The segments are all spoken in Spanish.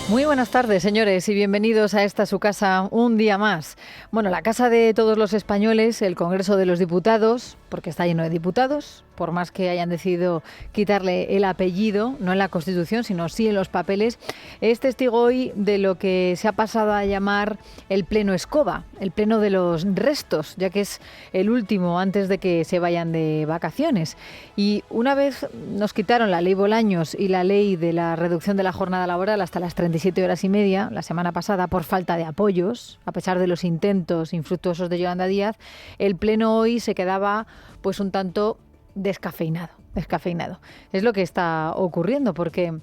Muy buenas tardes, señores, y bienvenidos a esta su casa un día más. Bueno, la casa de todos los españoles, el Congreso de los Diputados, porque está lleno de diputados, por más que hayan decidido quitarle el apellido, no en la Constitución, sino sí en los papeles, es testigo hoy de lo que se ha pasado a llamar el Pleno Escoba, el Pleno de los Restos, ya que es el último antes de que se vayan de vacaciones. Y una vez nos quitaron la ley Bolaños y la ley de la reducción de la jornada laboral hasta las 37 horas y media, la semana pasada, por falta de apoyos, a pesar de los intentos infructuosos de Yolanda Díaz, el Pleno hoy se quedaba pues un tanto descafeinado. Es lo que está ocurriendo, porque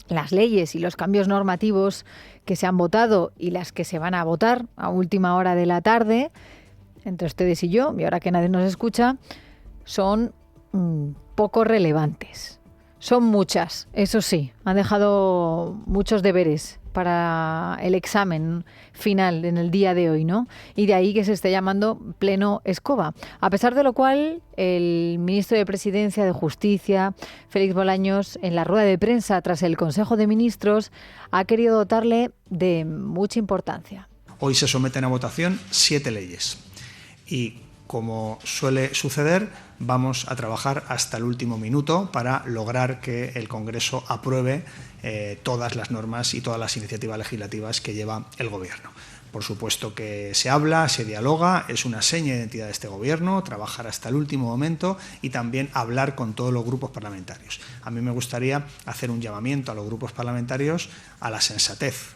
las leyes y los cambios normativos que se han votado y las que se van a votar a última hora de la tarde, entre ustedes y yo, y ahora que nadie nos escucha, son poco relevantes. Son muchas, eso sí, han dejado muchos deberes para el examen final en el día de hoy, ¿no? Y de ahí que se esté llamando Pleno Escoba. A pesar de lo cual, el ministro de Presidencia, de Justicia, Félix Bolaños, en la rueda de prensa tras el Consejo de Ministros, ha querido dotarle de mucha importancia. Hoy se someten a votación 7 leyes y, como suele suceder, vamos a trabajar hasta el último minuto para lograr que el Congreso apruebe todas las normas y todas las iniciativas legislativas que lleva el Gobierno. Por supuesto que se habla, se dialoga, es una seña de identidad de este Gobierno, trabajar hasta el último momento y también hablar con todos los grupos parlamentarios. A mí me gustaría hacer un llamamiento a los grupos parlamentarios a la sensatez.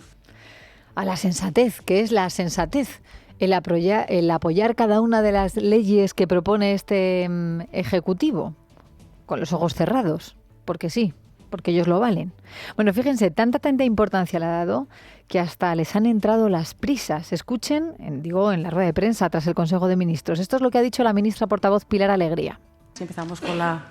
A la sensatez, ¿qué es la sensatez? El apoyar cada una de las leyes que propone este Ejecutivo, con los ojos cerrados, porque sí, porque ellos lo valen. Bueno, fíjense, tanta importancia le ha dado que hasta les han entrado las prisas. Escuchen, en la rueda de prensa tras el Consejo de Ministros. Esto es lo que ha dicho la ministra portavoz Pilar Alegría. Si empezamos con la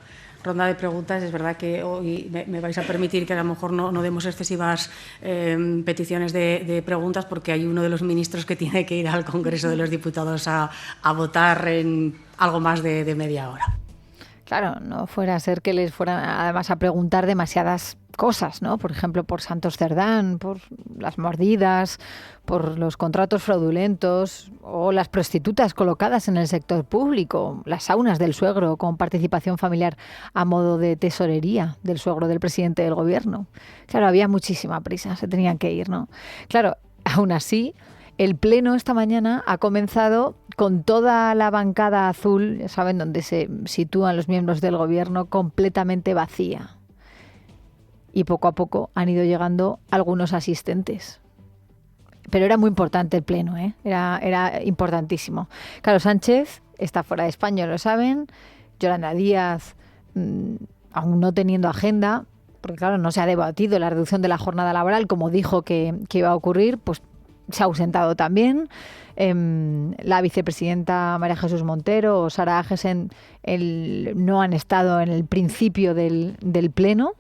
ronda de preguntas, es verdad que hoy me vais a permitir que a lo mejor no demos excesivas peticiones de preguntas, porque hay uno de los ministros que tiene que ir al Congreso de los Diputados a votar en algo más de media hora. Claro, no fuera a ser que les fueran además a preguntar demasiadas cosas, ¿no? Por ejemplo, por Santos Cerdán, por las mordidas, por los contratos fraudulentos o las prostitutas colocadas en el sector público, las saunas del suegro con participación familiar a modo de tesorería del suegro del presidente del Gobierno. Claro, había muchísima prisa, se tenían que ir, ¿no? Claro, aún así, el Pleno esta mañana ha comenzado con toda la bancada azul, ya saben dónde se sitúan los miembros del Gobierno, completamente vacía. Y poco a poco han ido llegando algunos asistentes. Pero era muy importante el Pleno, ¿eh? Era importantísimo. Carlos Sánchez está fuera de España, lo saben. Yolanda Díaz, aún no teniendo agenda, porque claro, no se ha debatido la reducción de la jornada laboral, como dijo que iba a ocurrir, pues se ha ausentado también. La vicepresidenta María Jesús Montero o Sara Agesen no han estado en el principio del Pleno.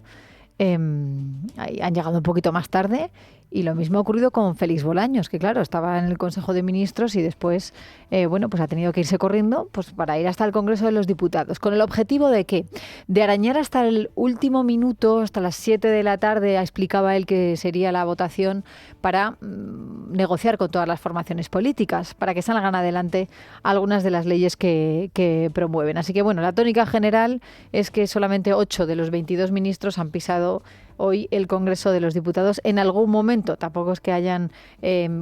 Han llegado un poquito más tarde, y lo mismo ha ocurrido con Félix Bolaños, que claro, estaba en el Consejo de Ministros y después pues ha tenido que irse corriendo pues para ir hasta el Congreso de los Diputados, con el objetivo de ¿qué? De arañar hasta el último minuto, hasta las 7 de la tarde, explicaba él que sería la votación, para negociar con todas las formaciones políticas, para que salgan adelante algunas de las leyes que promueven. Así que bueno, la tónica general es que solamente 8 de los 22 ministros han pisado hoy el Congreso de los Diputados en algún momento. Tampoco es que hayan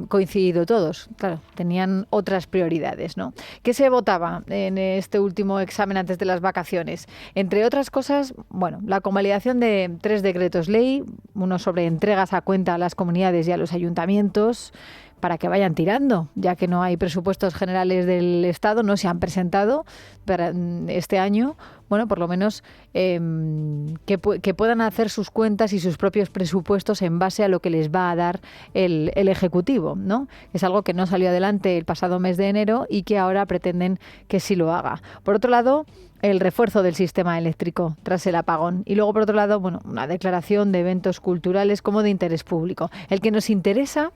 coincidido todos. Claro, tenían otras prioridades, ¿no? ¿Qué se votaba en este último examen antes de las vacaciones? Entre otras cosas, bueno, la convalidación de 3 decretos ley, uno sobre entregas a cuenta a las comunidades y a los ayuntamientos, para que vayan tirando, ya que no hay presupuestos generales del Estado, no se han presentado para este año. Bueno, por lo menos que puedan hacer sus cuentas y sus propios presupuestos en base a lo que les va a dar el Ejecutivo, ¿no? Es algo que no salió adelante el pasado mes de enero y que ahora pretenden que sí lo haga. Por otro lado, el refuerzo del sistema eléctrico tras el apagón. Y luego, por otro lado, bueno, una declaración de eventos culturales como de interés público. El que nos interesa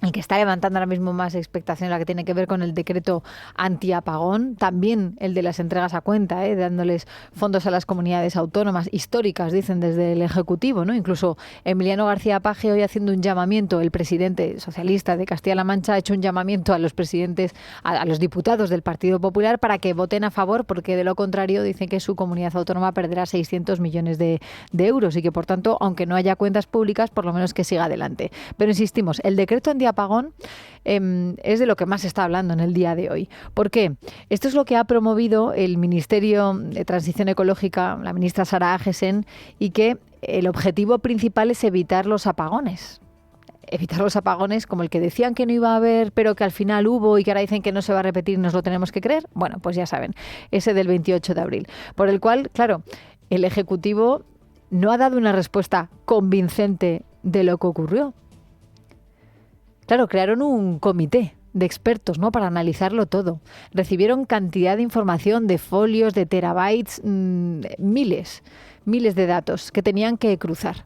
el que está levantando ahora mismo más expectación, la que tiene que ver con el decreto antiapagón, también el de las entregas a cuenta, dándoles fondos a las comunidades autónomas históricas, dicen desde el Ejecutivo, ¿no? Incluso Emiliano García Paje hoy haciendo un llamamiento, el presidente socialista de Castilla-La Mancha ha hecho un llamamiento a los presidentes, a los diputados del Partido Popular para que voten a favor, porque de lo contrario dicen que su comunidad autónoma perderá 600 millones de euros y que, por tanto, aunque no haya cuentas públicas, por lo menos que siga adelante. Pero insistimos, el decreto antiapagón es de lo que más se está hablando en el día de hoy. ¿Por qué? Esto es lo que ha promovido el Ministerio de Transición Ecológica, la ministra Sara Agesen, y que el objetivo principal es evitar los apagones. Evitar los apagones como el que decían que no iba a haber, pero que al final hubo y que ahora dicen que no se va a repetir y nos lo tenemos que creer. Bueno, pues ya saben, ese del 28 de abril. Por el cual, claro, el Ejecutivo no ha dado una respuesta convincente de lo que ocurrió. Claro, crearon un comité de expertos, ¿no?, para analizarlo todo. Recibieron cantidad de información, de folios, de terabytes, miles de datos que tenían que cruzar,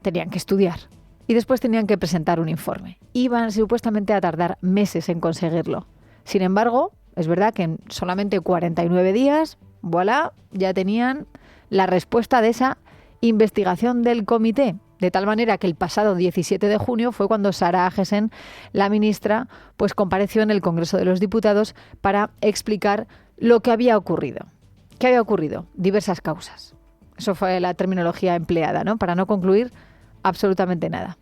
tenían que estudiar y después tenían que presentar un informe. Iban supuestamente a tardar meses en conseguirlo. Sin embargo, es verdad que en solamente 49 días, voilà, ya tenían la respuesta de esa investigación del comité. De tal manera que el pasado 17 de junio fue cuando Sara Agesen, la ministra, pues compareció en el Congreso de los Diputados para explicar lo que había ocurrido. ¿Qué había ocurrido? Diversas causas. Eso fue la terminología empleada, ¿no?, para no concluir absolutamente nada.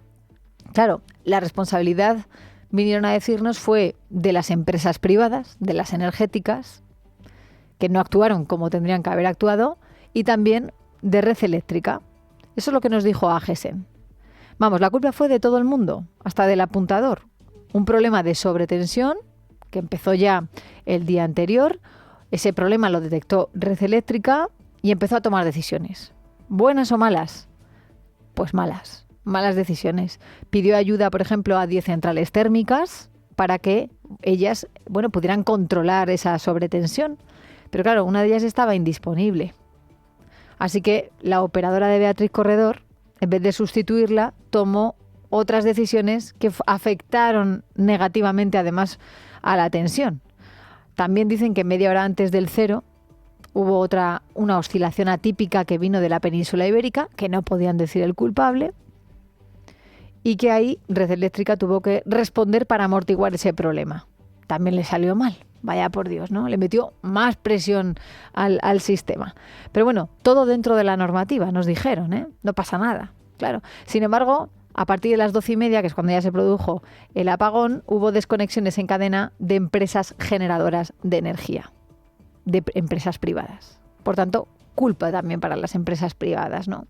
Claro, la responsabilidad, vinieron a decirnos, fue de las empresas privadas, de las energéticas, que no actuaron como tendrían que haber actuado, y también de Red Eléctrica. Eso es lo que nos dijo Agesen. Vamos, la culpa fue de todo el mundo, hasta del apuntador. Un problema de sobretensión que empezó ya el día anterior. Ese problema lo detectó Red Eléctrica y empezó a tomar decisiones. ¿Buenas o malas? Pues malas decisiones. Pidió ayuda, por ejemplo, a 10 centrales térmicas para que ellas, pudieran controlar esa sobretensión. Pero claro, una de ellas estaba indisponible. Así que la operadora de Beatriz Corredor, en vez de sustituirla, tomó otras decisiones que afectaron negativamente además a la tensión. También dicen que media hora antes del cero hubo una oscilación atípica que vino de la península ibérica, que no podían decir el culpable, y que ahí Red Eléctrica tuvo que responder para amortiguar ese problema. También le salió mal. Vaya por Dios, ¿no? Le metió más presión al sistema. Pero bueno, todo dentro de la normativa, nos dijeron, ¿eh? No pasa nada, claro. Sin embargo, a partir de las 12:30, que es cuando ya se produjo el apagón, hubo desconexiones en cadena de empresas generadoras de energía, de empresas privadas. Por tanto, culpa también para las empresas privadas, ¿no?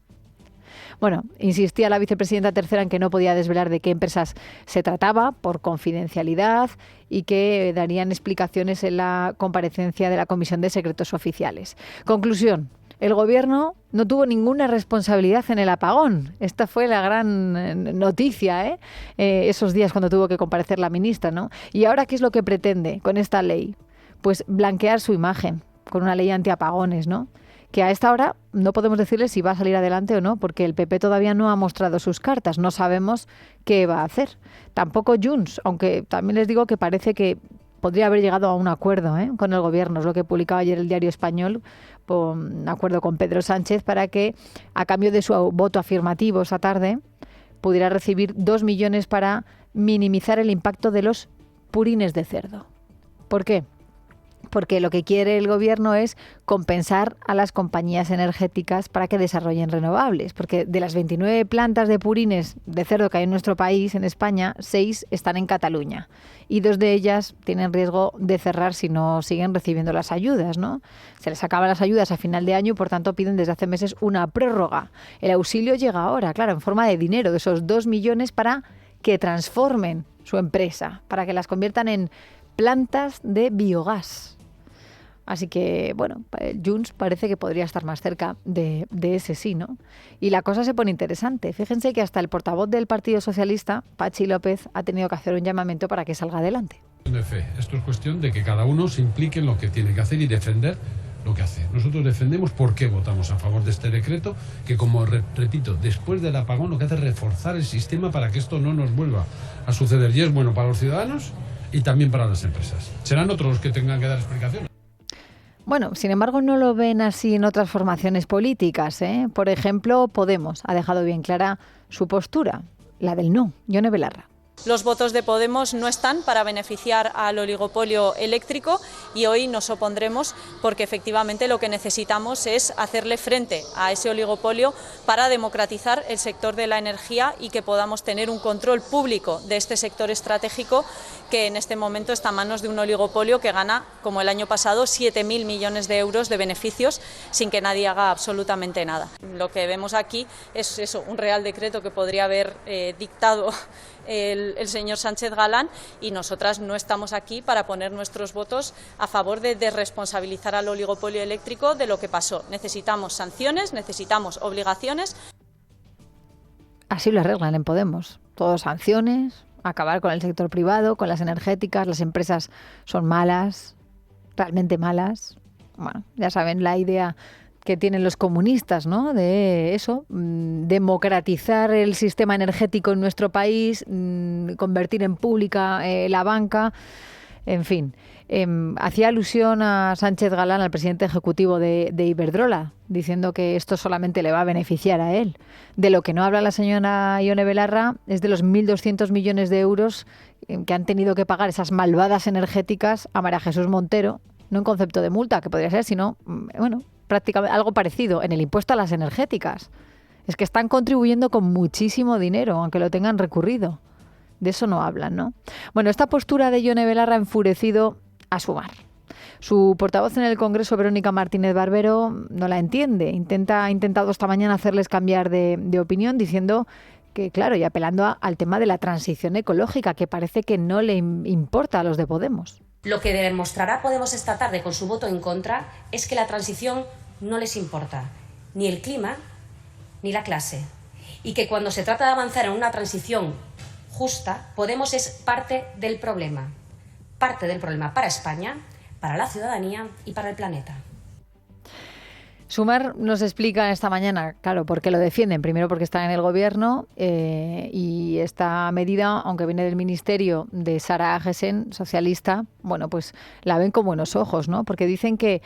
Bueno, insistía la vicepresidenta tercera en que no podía desvelar de qué empresas se trataba por confidencialidad y que darían explicaciones en la comparecencia de la Comisión de Secretos Oficiales. Conclusión. El Gobierno no tuvo ninguna responsabilidad en el apagón. Esta fue la gran noticia, esos días cuando tuvo que comparecer la ministra, ¿no? ¿Y ahora qué es lo que pretende con esta ley? Pues blanquear su imagen con una ley antiapagones, ¿no? Que a esta hora no podemos decirle si va a salir adelante o no, porque el PP todavía no ha mostrado sus cartas, no sabemos qué va a hacer. Tampoco Junts, aunque también les digo que parece que podría haber llegado a un acuerdo con el Gobierno, es lo que publicaba ayer el Diario Español, un acuerdo con Pedro Sánchez para que, a cambio de su voto afirmativo esa tarde, pudiera recibir 2 millones para minimizar el impacto de los purines de cerdo. ¿Por qué? Porque lo que quiere el Gobierno es compensar a las compañías energéticas para que desarrollen renovables. Porque de las 29 plantas de purines de cerdo que hay en nuestro país, en España, 6 están en Cataluña. Y 2 de ellas tienen riesgo de cerrar si no siguen recibiendo las ayudas, ¿no? Se les acaban las ayudas a final de año y, por tanto, piden desde hace meses una prórroga. El auxilio llega ahora, claro, en forma de dinero, de esos 2 millones para que transformen su empresa, para que las conviertan en plantas de biogás. Así que, bueno, Junts parece que podría estar más cerca de ese sí, ¿no? Y la cosa se pone interesante. Fíjense que hasta el portavoz del Partido Socialista, Patxi López, ha tenido que hacer un llamamiento para que salga adelante. De fe. Esto es cuestión de que cada uno se implique en lo que tiene que hacer y defender lo que hace. Nosotros defendemos por qué votamos a favor de este decreto, que como repito, después del apagón lo que hace es reforzar el sistema para que esto no nos vuelva a suceder. Y es bueno para los ciudadanos y también para las empresas. Serán otros los que tengan que dar explicaciones. Bueno, sin embargo, no lo ven así en otras formaciones políticas, ¿eh? Por ejemplo, Podemos ha dejado bien clara su postura, la del no. Ione Belarra. Los votos de Podemos no están para beneficiar al oligopolio eléctrico y hoy nos opondremos porque efectivamente lo que necesitamos es hacerle frente a ese oligopolio para democratizar el sector de la energía y que podamos tener un control público de este sector estratégico que en este momento está en manos de un oligopolio que gana, como el año pasado, 7.000 millones de euros de beneficios sin que nadie haga absolutamente nada. Lo que vemos aquí es eso, un real decreto que podría haber dictado el señor Sánchez Galán y nosotras no estamos aquí para poner nuestros votos a favor de desresponsabilizar al oligopolio eléctrico de lo que pasó. Necesitamos sanciones, necesitamos obligaciones. Así lo arreglan en Podemos. Todo sanciones, acabar con el sector privado, con las energéticas, las empresas son malas, realmente malas. Bueno, ya saben la idea que tienen los comunistas, ¿no? De eso, democratizar el sistema energético en nuestro país, convertir en pública la banca, en fin. Hacía alusión a Sánchez Galán, al presidente ejecutivo de Iberdrola, diciendo que esto solamente le va a beneficiar a él. De lo que no habla la señora Ione Belarra es de los 1.200 millones de euros que han tenido que pagar esas malvadas energéticas a María Jesús Montero, no en concepto de multa, que podría ser, sino, bueno, prácticamente algo parecido en el impuesto a las energéticas. Es que están contribuyendo con muchísimo dinero, aunque lo tengan recurrido. De eso no hablan, ¿no? Bueno, esta postura de Ione Belarra ha enfurecido a Sumar. Su portavoz en el Congreso, Verónica Martínez Barbero, no la entiende. Ha intentado esta mañana hacerles cambiar de opinión, diciendo que, claro, y apelando al tema de la transición ecológica, que parece que no le importa a los de Podemos. Lo que demostrará Podemos esta tarde con su voto en contra es que la transición no les importa, ni el clima ni la clase. Y que cuando se trata de avanzar en una transición justa, Podemos es parte del problema para España, para la ciudadanía y para el planeta. Sumar nos explica esta mañana, claro, por qué lo defienden. Primero porque están en el gobierno y esta medida, aunque viene del ministerio de Sara Agesen, socialista, bueno, pues la ven con buenos ojos, ¿no? Porque dicen que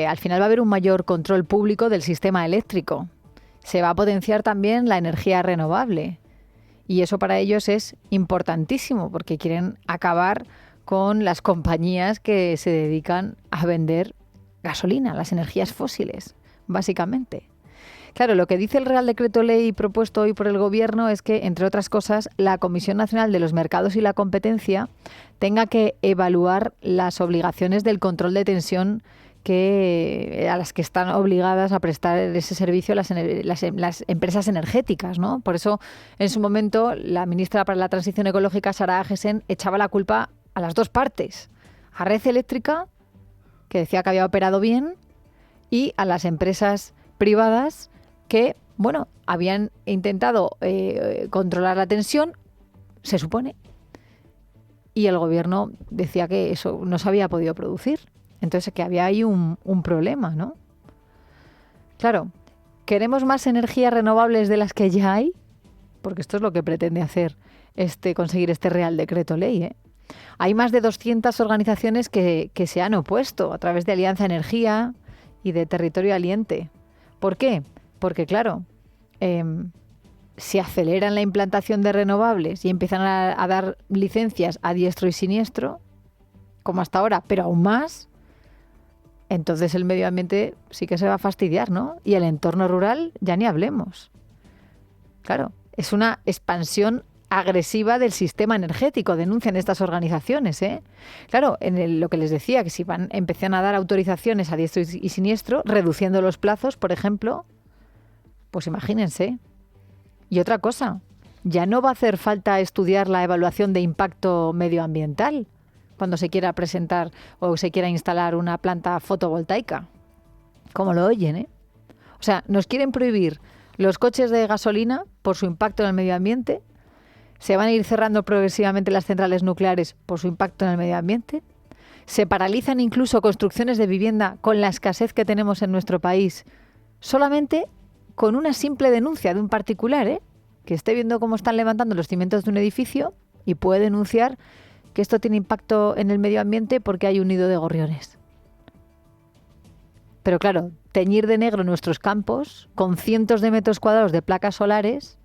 al final va a haber un mayor control público del sistema eléctrico. Se va a potenciar también la energía renovable y eso para ellos es importantísimo porque quieren acabar con las compañías que se dedican a vender gasolina, las energías fósiles, básicamente. Claro, lo que dice el Real Decreto Ley propuesto hoy por el Gobierno es que, entre otras cosas, la Comisión Nacional de los Mercados y la Competencia tenga que evaluar las obligaciones del control de tensión a las que están obligadas a prestar ese servicio las empresas energéticas, ¿no? Por eso, en su momento, la ministra para la Transición Ecológica, Sara Agesen, echaba la culpa a las dos partes, a Red Eléctrica, que decía que había operado bien, y a las empresas privadas que, bueno, habían intentado controlar la tensión, se supone, y el Gobierno decía que eso no se había podido producir. Entonces, que había ahí un problema, ¿no? Claro, ¿queremos más energías renovables de las que ya hay? Porque esto es lo que pretende hacer conseguir este Real Decreto Ley, ¿eh? Hay más de 200 organizaciones que se han opuesto a través de Alianza Energía y de Territorio Aliente. ¿Por qué? Porque, claro, si aceleran la implantación de renovables y empiezan a dar licencias a diestro y siniestro, como hasta ahora, pero aún más, entonces el medio ambiente sí que se va a fastidiar, ¿no? Y el entorno rural ya ni hablemos. Claro, es una expansión agresiva del sistema energético, denuncian estas organizaciones, ¿eh? Claro, lo que les decía, que si empiezan a dar autorizaciones a diestro y siniestro, reduciendo los plazos, por ejemplo, pues imagínense. Y otra cosa, ya no va a hacer falta estudiar la evaluación de impacto medioambiental cuando se quiera presentar o se quiera instalar una planta fotovoltaica, como lo oyen, ¿eh? O sea, nos quieren prohibir los coches de gasolina por su impacto en el medio ambiente. Se van a ir cerrando progresivamente las centrales nucleares por su impacto en el medio ambiente. se paralizan incluso construcciones de vivienda con la escasez que tenemos en nuestro país, solamente con una simple denuncia de un particular, que esté viendo cómo están levantando los cimientos de un edificio y puede denunciar que esto tiene impacto en el medio ambiente porque hay un nido de gorriones. Pero claro, teñir de negro nuestros campos con cientos de metros cuadrados de placas solares,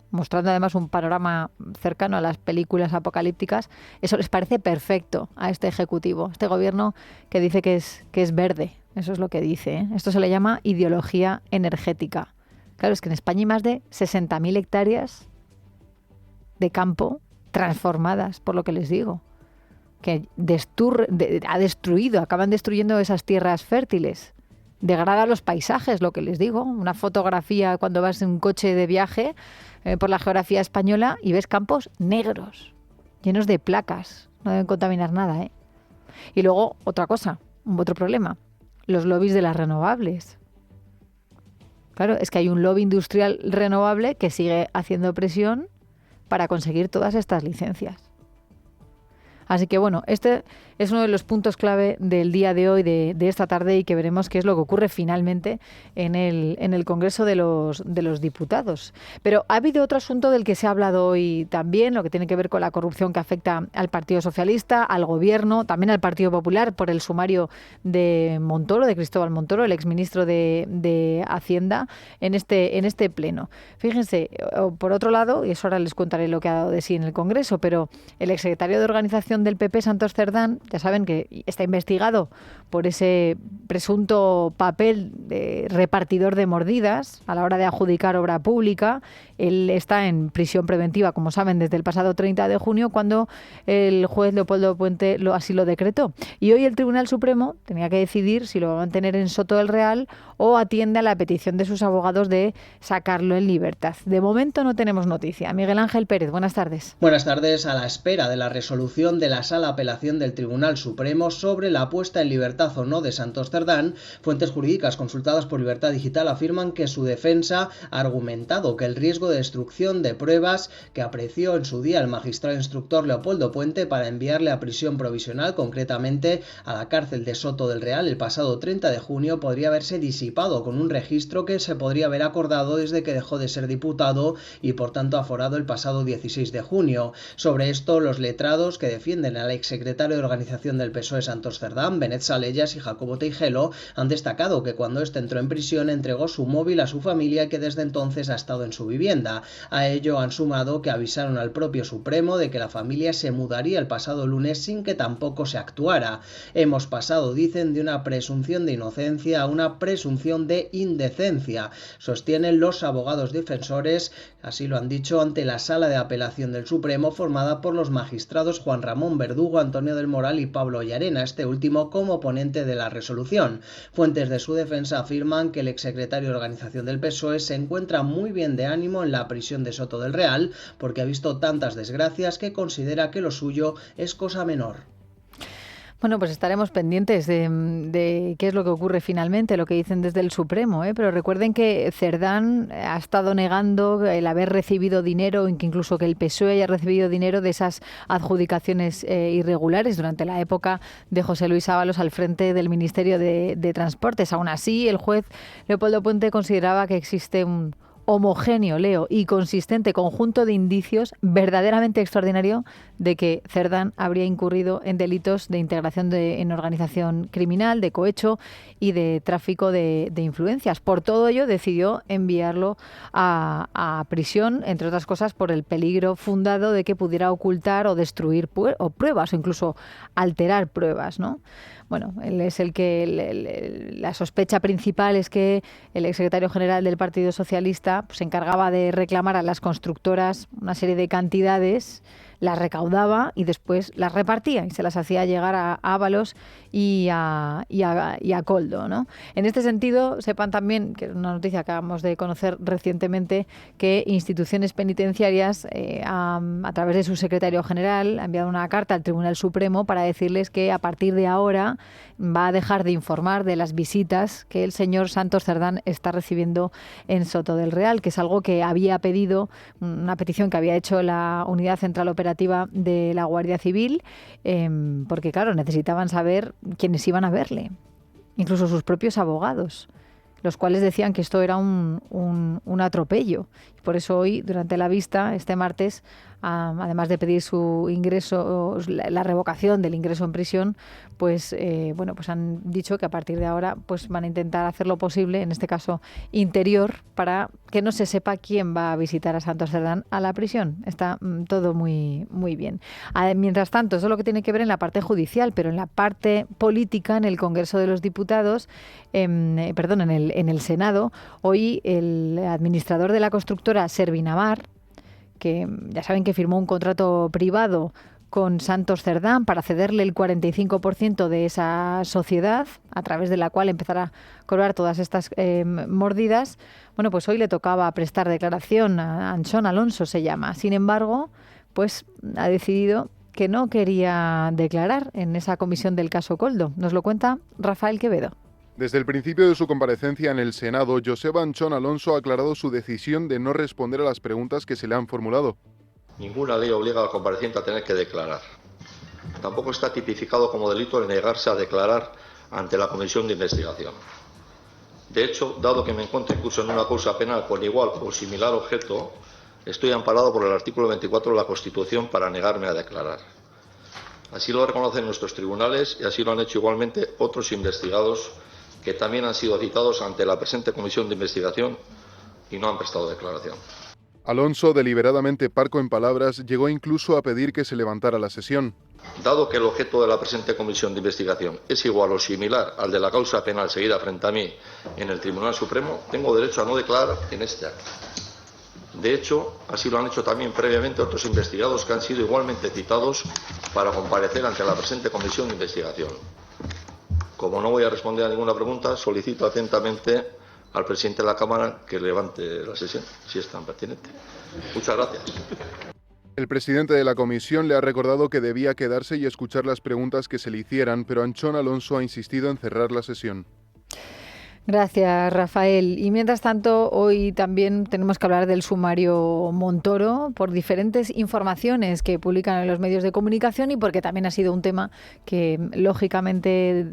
mostrando además un panorama cercano a las películas apocalípticas, eso les parece perfecto a este ejecutivo, este gobierno que dice que es verde. Eso es lo que dice, ¿eh? Esto se le llama ideología energética. Claro, es que en España hay más de 60.000 hectáreas de campo transformadas, por lo que les digo, que acaban destruyendo esas tierras fértiles, degrada los paisajes, lo que les digo. Una fotografía cuando vas en un coche de viaje por la geografía española y ves campos negros, llenos de placas, no deben contaminar nada, ¿eh? Y luego, otra cosa, otro problema, los lobbies de las renovables. Claro, es que hay un lobby industrial renovable que sigue haciendo presión para conseguir todas estas licencias. Así que bueno, este es uno de los puntos clave del día de hoy, de esta tarde, y que veremos qué es lo que ocurre finalmente en el Congreso de los Diputados. Pero ha habido otro asunto del que se ha hablado hoy también, lo que tiene que ver con la corrupción que afecta al Partido Socialista, al Gobierno, también al Partido Popular, por el sumario de Montoro, de Cristóbal Montoro, el exministro de Hacienda, en este pleno. Fíjense, por otro lado, y eso ahora les contaré lo que ha dado de sí en el Congreso, pero el exsecretario de Organización del PP, Santos Cerdán, ya saben que está investigado por ese presunto papel de repartidor de mordidas a la hora de adjudicar obra pública. Él está en prisión preventiva, como saben, desde el pasado 30 de junio, cuando el juez Leopoldo Puente así lo decretó. Y hoy el Tribunal Supremo tenía que decidir si lo va a mantener en Soto del Real o atiende a la petición de sus abogados de sacarlo en libertad. De momento no tenemos noticia. Miguel Ángel Pérez, buenas tardes. Buenas tardes. A la espera de la resolución de la Sala Apelación del Tribunal Supremo sobre la puesta en libertad o no de Santos Cerdán, fuentes jurídicas consultadas por Libertad Digital afirman que su defensa ha argumentado que el riesgo de destrucción de pruebas que apreció en su día el magistrado instructor Leopoldo Puente para enviarle a prisión provisional, concretamente a la cárcel de Soto del Real, el pasado 30 de junio, podría haberse disipado con un registro que se podría haber acordado desde que dejó de ser diputado y por tanto aforado el pasado 16 de junio. Sobre esto, los letrados que defienden al exsecretario de Organización del PSOE Santos Cerdán, Benet Salellas y Jacobo Teijelo, han destacado que cuando este entró en prisión entregó su móvil a su familia y que desde entonces ha estado en su vivienda. A ello han sumado que avisaron al propio Supremo de que la familia se mudaría el pasado lunes sin que tampoco se actuara. Hemos pasado, dicen, de una presunción de inocencia a una presunción de indecencia, sostienen los abogados defensores, así lo han dicho ante la Sala de Apelación del Supremo, formada por los magistrados Juan Ramón Verdugo, Antonio del Moral y Pablo Llarena, este último como ponente de la resolución. Fuentes de su defensa afirman que el exsecretario de Organización del PSOE se encuentra muy bien de ánimo en la prisión de Soto del Real porque ha visto tantas desgracias que considera que lo suyo es cosa menor. Bueno, pues estaremos pendientes de qué es lo que ocurre finalmente, lo que dicen desde el Supremo, ¿eh? Pero recuerden que Cerdán ha estado negando el haber recibido dinero, incluso que el PSOE haya recibido dinero de esas adjudicaciones irregulares durante la época de José Luis Ábalos al frente del Ministerio de Transportes. Aún así, el juez Leopoldo Puente consideraba que existe un homogéneo, y consistente conjunto de indicios verdaderamente extraordinario de que Cerdán habría incurrido en delitos de integración en organización criminal, de cohecho y de tráfico de influencias. Por todo ello, decidió enviarlo a prisión, entre otras cosas, por el peligro fundado de que pudiera ocultar o destruir pruebas o incluso alterar pruebas, ¿no? Bueno, él es el que la sospecha principal es que el exsecretario general del Partido Socialista se encargaba de reclamar a las constructoras una serie de cantidades, las recaudaba y después las repartía y se las hacía llegar a Ábalos y a Koldo, ¿no? En este sentido, sepan también, que es una noticia que acabamos de conocer recientemente, que instituciones penitenciarias, a través de su secretario general, ha enviado una carta al Tribunal Supremo para decirles que a partir de ahora va a dejar de informar de las visitas que el señor Santos Cerdán está recibiendo en Soto del Real, que es algo que había pedido, una petición que había hecho la Unidad Central Operativa operativa de la Guardia Civil, porque claro, necesitaban saber quiénes iban a verle, incluso sus propios abogados, los cuales decían que esto era un atropello. Por eso hoy, durante la vista, este martes, además de pedir su ingreso, la revocación del ingreso en prisión, pues pues han dicho que a partir de ahora pues van a intentar hacer lo posible, en este caso interior, para que no se sepa quién va a visitar a Santos Cerdán a la prisión. Está todo muy, muy bien. Mientras tanto, eso es lo que tiene que ver en la parte judicial, pero en la parte política, en el Congreso de los Diputados, en el Senado, hoy el administrador de la constructora Servinamar, que ya saben que firmó un contrato privado con Santos Cerdán para cederle el 45% de esa sociedad, a través de la cual empezará a cobrar todas estas mordidas. Bueno, pues hoy le tocaba prestar declaración a Anchón Alonso, se llama. Sin embargo, pues ha decidido que no quería declarar en esa comisión del caso Koldo. Nos lo cuenta Rafael Quevedo. Desde el principio de su comparecencia en el Senado, Joseba Anchón Alonso ha aclarado su decisión de no responder a las preguntas que se le han formulado. Ninguna ley obliga al compareciente a tener que declarar. Tampoco está tipificado como delito el negarse a declarar ante la comisión de investigación. De hecho, dado que me encuentro incluso en una causa penal con igual o similar objeto, estoy amparado por el artículo 24 de la Constitución para negarme a declarar. Así lo reconocen nuestros tribunales y así lo han hecho igualmente otros investigados que también han sido citados ante la presente comisión de investigación y no han prestado declaración. Alonso, deliberadamente parco en palabras, llegó incluso a pedir que se levantara la sesión. Dado que el objeto de la presente comisión de investigación es igual o similar al de la causa penal seguida frente a mí en el Tribunal Supremo, tengo derecho a no declarar en este acto. De hecho, así lo han hecho también previamente otros investigados que han sido igualmente citados para comparecer ante la presente comisión de investigación. Como no voy a responder a ninguna pregunta, solicito atentamente al presidente de la Cámara que levante la sesión, si es tan pertinente. Muchas gracias. El presidente de la comisión le ha recordado que debía quedarse y escuchar las preguntas que se le hicieran, pero Anchón Alonso ha insistido en cerrar la sesión. Gracias, Rafael. Y mientras tanto, hoy también tenemos que hablar del sumario Montoro por diferentes informaciones que publican en los medios de comunicación y porque también ha sido un tema que, lógicamente,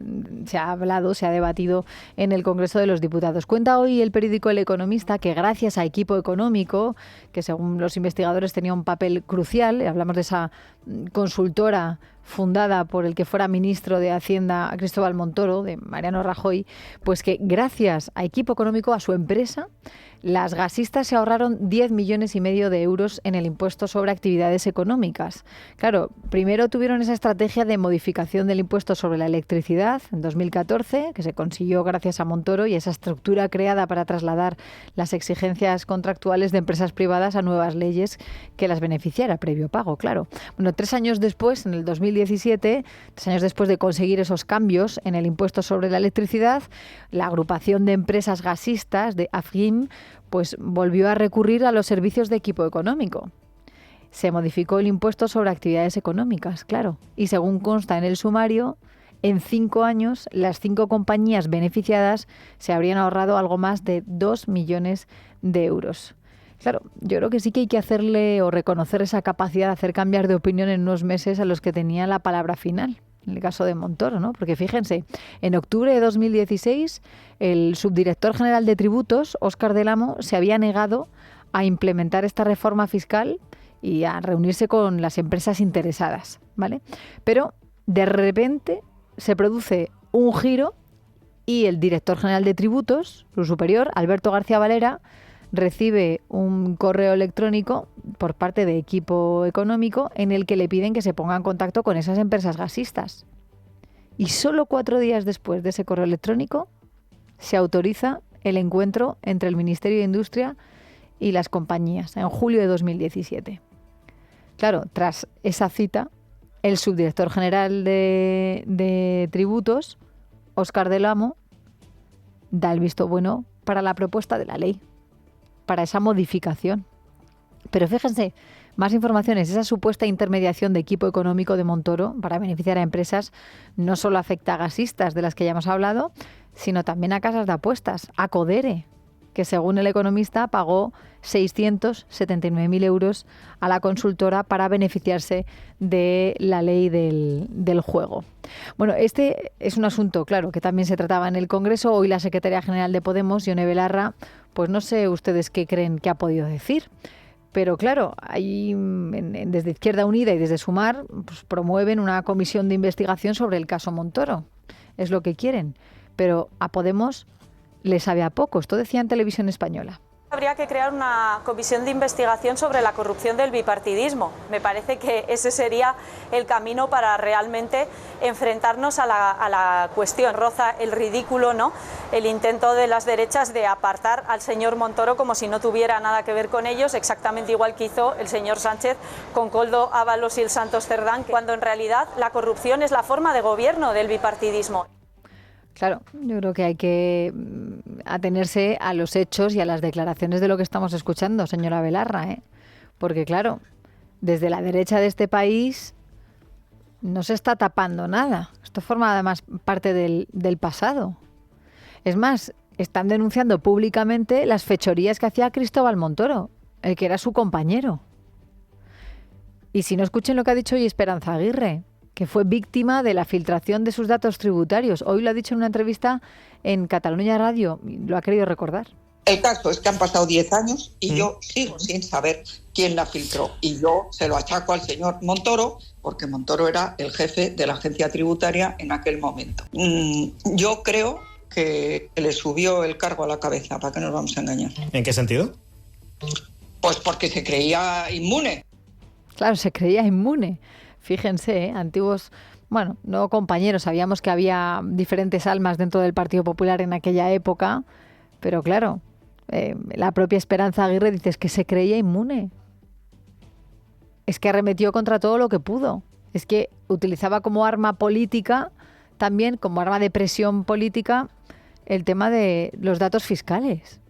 se ha hablado, se ha debatido en el Congreso de los Diputados. Cuenta hoy el periódico El Economista que gracias a Equipo Económico, que según los investigadores tenía un papel crucial, hablamos de esa consultora fundada por el que fuera ministro de Hacienda Cristóbal Montoro, de Mariano Rajoy, pues que gracias a Equipo Económico, a su empresa, las gasistas se ahorraron 10,5 millones de euros en el impuesto sobre actividades económicas. Claro, primero tuvieron esa estrategia de modificación del impuesto sobre la electricidad en 2014, que se consiguió gracias a Montoro y esa estructura creada para trasladar las exigencias contractuales de empresas privadas a nuevas leyes que las beneficiara, previo pago, claro. Bueno, 3 años después, en el 2017, 3 años después de conseguir esos cambios en el impuesto sobre la electricidad, la agrupación de empresas gasistas de AFRIM pues volvió a recurrir a los servicios de Equipo Económico. Se modificó el impuesto sobre actividades económicas, claro, y según consta en el sumario, en 5 años las 5 compañías beneficiadas se habrían ahorrado algo más de 2 millones de euros. Claro, yo creo que sí que hay que hacerle o reconocer esa capacidad de hacer cambiar de opinión en unos meses a los que tenían la palabra final. En el caso de Montoro, ¿no? Porque fíjense, en octubre de 2016, el subdirector general de tributos, Óscar del Amo, se había negado a implementar esta reforma fiscal y a reunirse con las empresas interesadas, ¿vale? Pero de repente se produce un giro y el director general de tributos, su superior, Alberto García Valera, recibe un correo electrónico por parte de Equipo Económico en el que le piden que se ponga en contacto con esas empresas gasistas. Y solo 4 días después de ese correo electrónico se autoriza el encuentro entre el Ministerio de Industria y las compañías, en julio de 2017. Claro, tras esa cita, el subdirector general de tributos, Óscar del Amo, da el visto bueno para la propuesta de la ley, para esa modificación. Pero fíjense, más informaciones. Esa supuesta intermediación de Equipo Económico de Montoro para beneficiar a empresas no solo afecta a gasistas, de las que ya hemos hablado, sino también a casas de apuestas, a Codere, que según El Economista pagó 679.000 euros a la consultora para beneficiarse de la ley del juego. Bueno, este es un asunto, claro, que también se trataba en el Congreso. Hoy la secretaria general de Podemos, Ione Belarra, pues no sé ustedes qué creen que ha podido decir. Pero claro, ahí desde Izquierda Unida y desde Sumar pues promueven una comisión de investigación sobre el caso Montoro. Es lo que quieren. Pero a Podemos le sabe a poco. Esto decía en Televisión Española. Habría que crear una comisión de investigación sobre la corrupción del bipartidismo. Me parece que ese sería el camino para realmente enfrentarnos a la cuestión. Roza el ridículo, ¿no? El intento de las derechas de apartar al señor Montoro como si no tuviera nada que ver con ellos, exactamente igual que hizo el señor Sánchez con Koldo Ábalos y el Santos Cerdán, cuando en realidad la corrupción es la forma de gobierno del bipartidismo. Claro, yo creo que hay que atenerse a los hechos y a las declaraciones de lo que estamos escuchando, señora Belarra, ¿eh? Porque claro, desde la derecha de este país no se está tapando nada. Esto forma además parte del pasado. Es más, están denunciando públicamente las fechorías que hacía Cristóbal Montoro, el que era su compañero. Y si no, escuchen lo que ha dicho hoy Esperanza Aguirre, que fue víctima de la filtración de sus datos tributarios. Hoy lo ha dicho en una entrevista en Cataluña Radio, lo ha querido recordar. El caso es que han pasado 10 años y yo sigo sin saber quién la filtró. Y yo se lo achaco al señor Montoro, porque Montoro era el jefe de la agencia tributaria en aquel momento. Yo creo que le subió el cargo a la cabeza, ¿para qué nos vamos a engañar? ¿En qué sentido? Pues porque se creía inmune. Claro, se creía inmune. Fíjense, antiguos, bueno, no compañeros, sabíamos que había diferentes almas dentro del Partido Popular en aquella época, pero claro, la propia Esperanza Aguirre dice que se creía inmune. Es que arremetió contra todo lo que pudo. Es que utilizaba como arma política, también como arma de presión política, el tema de los datos fiscales.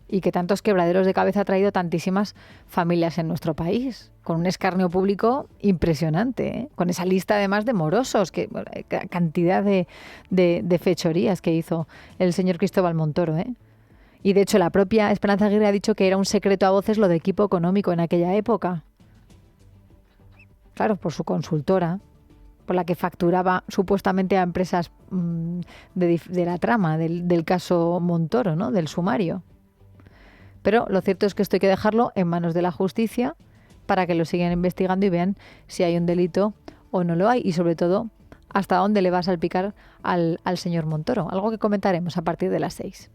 Y que tantos quebraderos de cabeza ha traído tantísimas familias en nuestro país, con un escarnio público impresionante, ¿eh? Con esa lista además de morosos, cantidad de fechorías que hizo el señor Cristóbal Montoro, ¿eh? Y de hecho la propia Esperanza Aguirre ha dicho que era un secreto a voces lo de equipo económico en aquella época. Claro, por su consultora, por la que facturaba supuestamente a empresas de la trama, del caso Montoro, ¿no? Del sumario. Pero lo cierto es que esto hay que dejarlo en manos de la justicia para que lo sigan investigando y vean si hay un delito o no lo hay. Y sobre todo, hasta dónde le va a salpicar al señor Montoro. Algo que comentaremos a partir de las 6.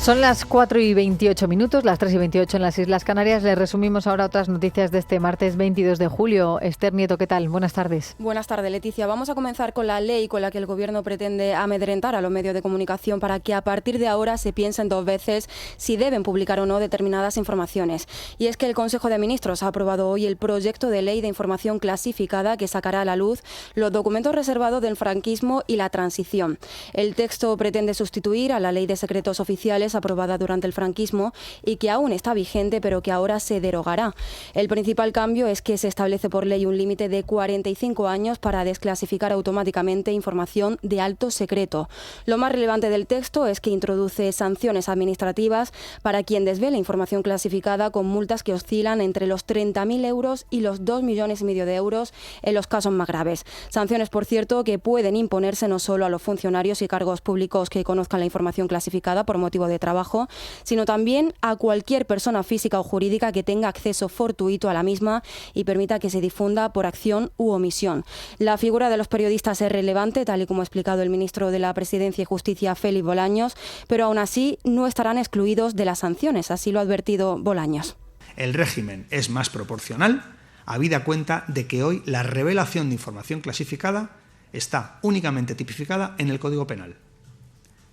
Son las 4:28, las 3:28 en las Islas Canarias. Les resumimos ahora otras noticias de este martes 22 de julio. Esther Nieto, ¿qué tal? Buenas tardes. Buenas tardes, Leticia. Vamos a comenzar con la ley con la que el Gobierno pretende amedrentar a los medios de comunicación para que a partir de ahora se piensen dos veces si deben publicar o no determinadas informaciones. Y es que el Consejo de Ministros ha aprobado hoy el proyecto de ley de información clasificada que sacará a la luz los documentos reservados del franquismo y la transición. El texto pretende sustituir a la Ley de Secretos Oficiales aprobada durante el franquismo y que aún está vigente, pero que ahora se derogará. El principal cambio es que se establece por ley un límite de 45 años para desclasificar automáticamente información de alto secreto. Lo más relevante del texto es que introduce sanciones administrativas para quien desvele información clasificada, con multas que oscilan entre los 30.000 euros y los 2,5 millones de euros en los casos más graves. Sanciones, por cierto, que pueden imponerse no solo a los funcionarios y cargos públicos que conozcan la información clasificada por motivo de trabajo, sino también a cualquier persona física o jurídica que tenga acceso fortuito a la misma y permita que se difunda por acción u omisión. La figura de los periodistas es relevante, tal y como ha explicado el ministro de la Presidencia y Justicia, Félix Bolaños, pero aún así no estarán excluidos de las sanciones, así lo ha advertido Bolaños. El régimen es más proporcional, habida cuenta de que hoy la revelación de información clasificada está únicamente tipificada en el Código Penal.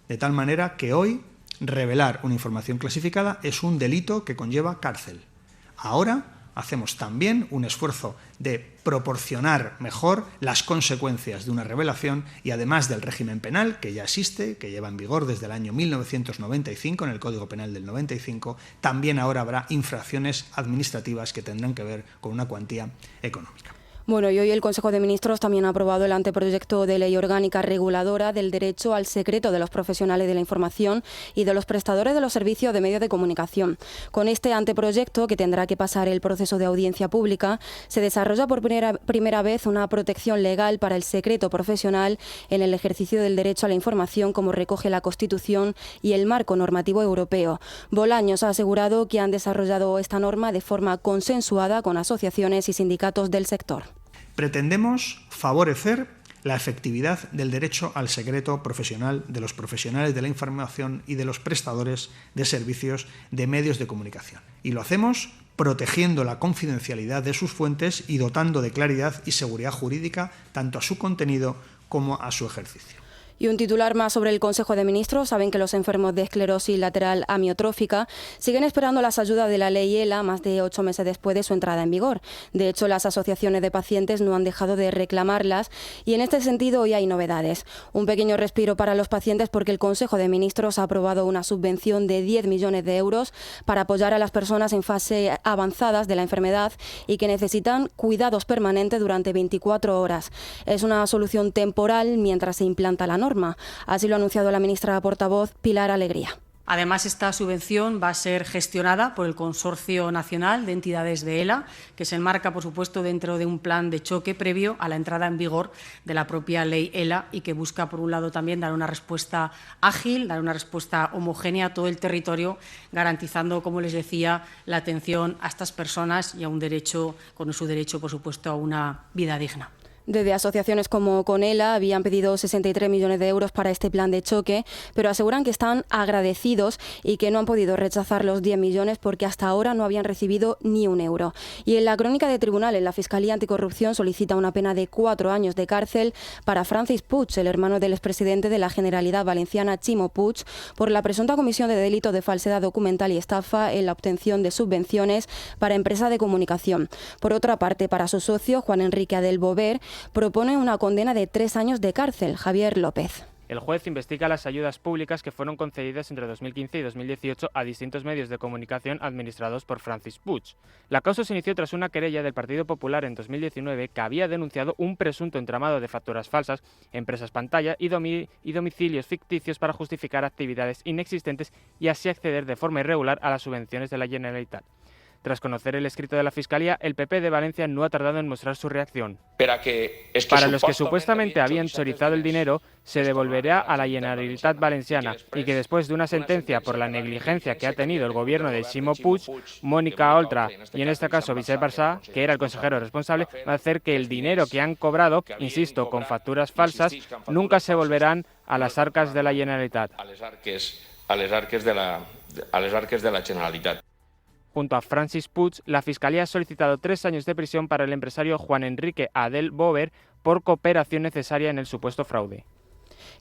De tal manera que hoy revelar una información clasificada es un delito que conlleva cárcel. Ahora, hacemos también un esfuerzo de proporcionar mejor las consecuencias de una revelación y además del régimen penal que ya existe, que lleva en vigor desde el año 1995 en el Código Penal del 95, también ahora habrá infracciones administrativas que tendrán que ver con una cuantía económica. Bueno, y hoy el Consejo de Ministros también ha aprobado el anteproyecto de ley orgánica reguladora del derecho al secreto de los profesionales de la información y de los prestadores de los servicios de medios de comunicación. Con este anteproyecto, que tendrá que pasar el proceso de audiencia pública, se desarrolla por primera vez una protección legal para el secreto profesional en el ejercicio del derecho a la información, como recoge la Constitución y el marco normativo europeo. Bolaños ha asegurado que han desarrollado esta norma de forma consensuada con asociaciones y sindicatos del sector. Pretendemos favorecer la efectividad del derecho al secreto profesional de los profesionales de la información y de los prestadores de servicios de medios de comunicación. Y lo hacemos protegiendo la confidencialidad de sus fuentes y dotando de claridad y seguridad jurídica tanto a su contenido como a su ejercicio. Y un titular más sobre el Consejo de Ministros. Saben que los enfermos de esclerosis lateral amiotrófica siguen esperando las ayudas de la ley ELA más de 8 meses después de su entrada en vigor. De hecho, las asociaciones de pacientes no han dejado de reclamarlas y en este sentido hoy hay novedades. Un pequeño respiro para los pacientes porque el Consejo de Ministros ha aprobado una subvención de 10 millones de euros para apoyar a las personas en fase avanzadas de la enfermedad y que necesitan cuidados permanentes durante 24 horas. Es una solución temporal mientras se implanta la norma. Así lo ha anunciado la ministra portavoz Pilar Alegría. Además, esta subvención va a ser gestionada por el Consorcio Nacional de Entidades de ELA, que se enmarca, por supuesto, dentro de un plan de choque previo a la entrada en vigor de la propia ley ELA y que busca, por un lado, también dar una respuesta ágil, dar una respuesta homogénea a todo el territorio, garantizando, como les decía, la atención a estas personas y a un derecho, con su derecho, por supuesto, a una vida digna. Desde asociaciones como Conela habían pedido 63 millones de euros para este plan de choque, pero aseguran que están agradecidos y que no han podido rechazar los 10 millones porque hasta ahora no habían recibido ni un euro. Y en la crónica de tribunales, la Fiscalía Anticorrupción solicita una pena de 4 años de cárcel para Francis Puig, el hermano del expresidente de la Generalitat Valenciana, Ximo Puig, por la presunta comisión de delitos de falsedad documental y estafa en la obtención de subvenciones para empresas de comunicación. Por otra parte, para su socio, Juan Enrique Adel Bover, propone una condena de 3 años de cárcel. Javier López. El juez investiga las ayudas públicas que fueron concedidas entre 2015 y 2018 a distintos medios de comunicación administrados por Francis Puig. La causa se inició tras una querella del Partido Popular en 2019 que había denunciado un presunto entramado de facturas falsas, empresas pantalla y domicilios ficticios para justificar actividades inexistentes y así acceder de forma irregular a las subvenciones de la Generalitat. Tras conocer el escrito de la Fiscalía, el PP de Valencia no ha tardado en mostrar su reacción. Para los que supuestamente habían chorizado el dinero, se devolverá a la Generalitat Valenciana y que después de una sentencia por la negligencia que ha tenido el gobierno de Ximo Puig, Mónica Oltra y en este caso Vicent Barsà, que era el consejero responsable, va a hacer que el dinero que han cobrado, insisto, con facturas falsas, nunca se volverán a las arcas de la Generalitat. A les arques de la Generalitat. Junto a Francis Puig, la Fiscalía ha solicitado 3 años de prisión para el empresario Juan Enrique Adel Bover por cooperación necesaria en el supuesto fraude.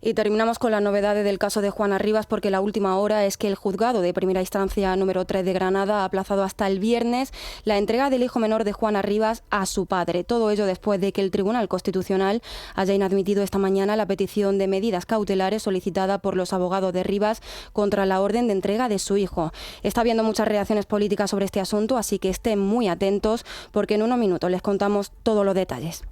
Y terminamos con las novedades del caso de Juana Rivas porque la última hora es que el juzgado de primera instancia número 3 de Granada ha aplazado hasta el viernes la entrega del hijo menor de Juana Rivas a su padre. Todo ello después de que el Tribunal Constitucional haya inadmitido esta mañana la petición de medidas cautelares solicitada por los abogados de Rivas contra la orden de entrega de su hijo. Está habiendo muchas reacciones políticas sobre este asunto, así que estén muy atentos porque en unos minutos les contamos todos los detalles.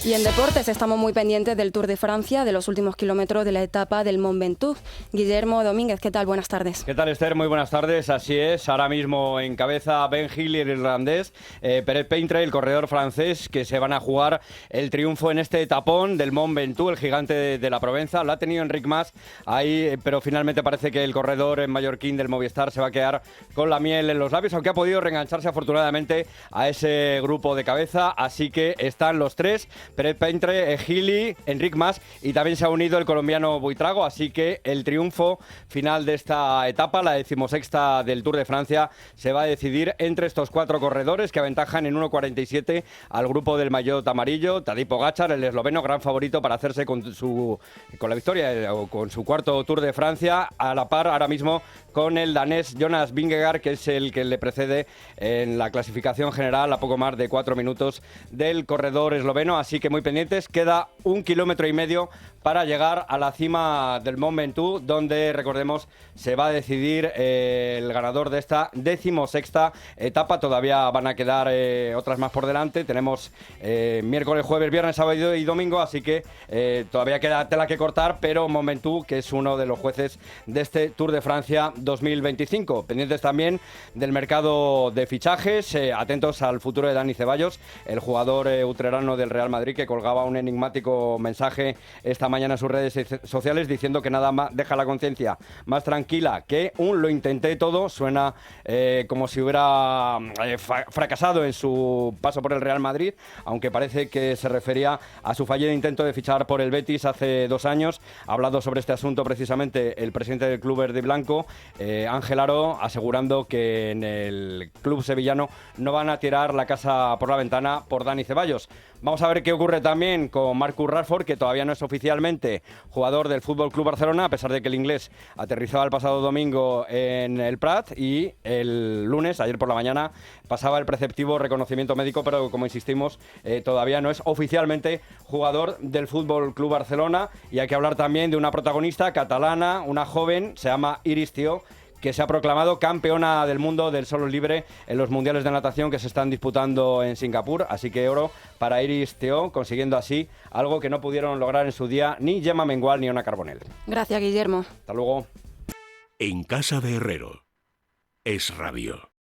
Y en deportes estamos muy pendientes del Tour de Francia, de los últimos kilómetros de la etapa del Mont Ventoux. Guillermo Domínguez, ¿qué tal? Buenas tardes. ¿Qué tal, Esther? Muy buenas tardes. Así es, ahora mismo encabeza Ben Hill, el irlandés, Peret Peintre, el corredor francés, que se van a jugar el triunfo en este etapón del Mont Ventoux, el gigante de la Provenza. Lo ha tenido Enric Mas ahí, pero finalmente parece que el corredor mallorquín del Movistar se va a quedar con la miel en los labios, aunque ha podido reengancharse afortunadamente a ese grupo de cabeza. Así que están los tres Pérez Peintre, Gili, Enric Mas y también se ha unido el colombiano Buitrago, así que el triunfo final de esta etapa, la 16ª del Tour de Francia, se va a decidir entre estos 4 corredores que aventajan en 1.47 al grupo del maillot amarillo. Tadej Pogačar, el esloveno, gran favorito para hacerse con la victoria o con su 4º Tour de Francia, a la par ahora mismo con el danés Jonas Vingegaard, que es el que le precede en la clasificación general a poco más de 4 minutos del corredor esloveno, así que muy pendientes. Queda 1,5 kilómetros para llegar a la cima del Mont Ventoux, donde, recordemos, se va a decidir el ganador de esta 16ª etapa. Todavía van a quedar otras más por delante. Tenemos miércoles, jueves, viernes, sábado y domingo, así que todavía queda tela que cortar, pero Mont Ventoux, que es uno de los jueces de este Tour de Francia 2025. Pendientes también del mercado de fichajes, atentos al futuro de Dani Ceballos, el jugador utrerano del Real Madrid, que colgaba un enigmático mensaje esta mañana en sus redes sociales diciendo que nada más deja la conciencia más tranquila que un lo intenté todo. Suena como si hubiera fracasado en su paso por el Real Madrid, aunque parece que se refería a su fallido intento de fichar por el Betis hace 2 años. Ha hablado sobre este asunto precisamente el presidente del club verde y blanco, Ángel Aro, asegurando que en el club sevillano no van a tirar la casa por la ventana por Dani Ceballos. Vamos a ver qué ocurre también con Marcus Rashford, que todavía no es oficialmente jugador del FC Barcelona, a pesar de que el inglés aterrizaba el pasado domingo en el Prat y el lunes, ayer por la mañana, pasaba el preceptivo reconocimiento médico, pero como insistimos, todavía no es oficialmente jugador del FC Barcelona. Y hay que hablar también de una protagonista catalana, una joven, se llama Iris Thió, que se ha proclamado campeona del mundo del solo libre en los mundiales de natación que se están disputando en Singapur. Así que oro para Iris Thió, consiguiendo así algo que no pudieron lograr en su día ni Gemma Mengual ni Ona Carbonell. Gracias, Guillermo. Hasta luego. En casa de Herrero, Es Radio.